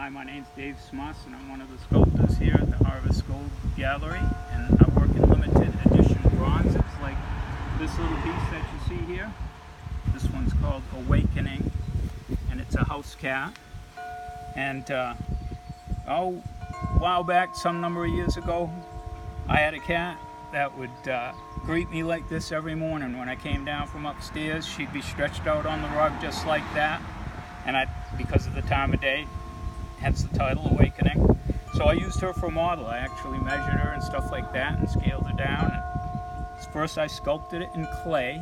Hi, my name's Dave Smus, and I'm one of the sculptors here at the Harvest Gold Gallery, and I work in limited edition bronze. It's like this little piece that you see here. This one's called Awakening, and it's a house cat. And a while back, some number of years ago, I had a cat that would greet me like this every morning. When I came down from upstairs, she'd be stretched out on the rug just like that. And because of the time of day, hence the title, Awakening. So I used her for a model. I actually measured her and stuff like that and scaled her down. And first I sculpted it in clay,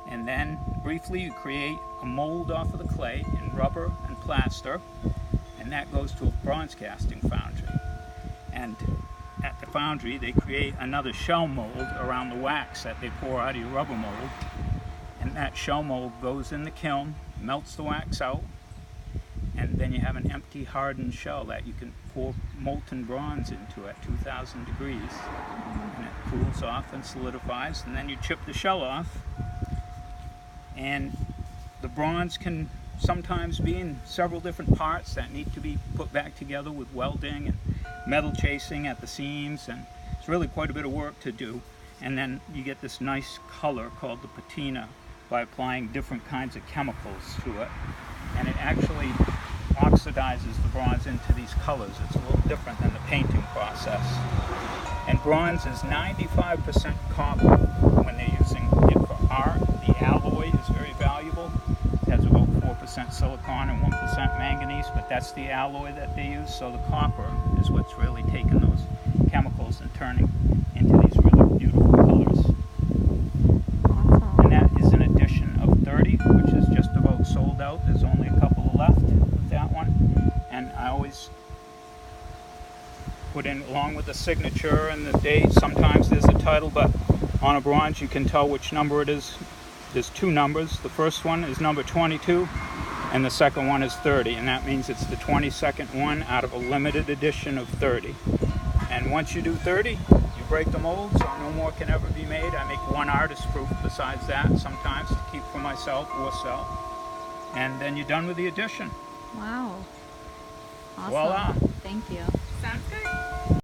and then briefly you create a mold off of the clay in rubber and plaster, and that goes to a bronze casting foundry. And at the foundry they create another shell mold around the wax that they pour out of your rubber mold, and that shell mold goes in the kiln, melts the wax out, and then you have an empty hardened shell that you can pour molten bronze into at 2,000 degrees, and it cools off and solidifies, and then you chip the shell off. And the bronze can sometimes be in several different parts that need to be put back together with welding and metal chasing at the seams, and it's really quite a bit of work to do. And then you get this nice color called the patina by applying different kinds of chemicals to it, and it actually oxidizes the bronze into these colors. It's a little different than the painting process. And bronze is 95% copper when they're using it for art. The alloy is very valuable. It has about 4% silicon and 1% manganese, but that's the alloy that they use. So the copper is what's really taking those chemicals and turning into these really beautiful colors. And that is an edition of 30, which is just about sold out. There's only a couple left with that one. And I always put in, along with the signature and the date, sometimes there's a title, but on a bronze you can tell which number it is. There's two numbers. The first one is number 22 and the second one is 30, and that means it's the 22nd one out of a limited edition of 30. And once you do 30, you break the mold, so no more can ever be made. I make one artist proof besides that sometimes to keep for myself or sell. And then you're done with the edition. Wow. Awesome. Voila. Thank you. Sounds good.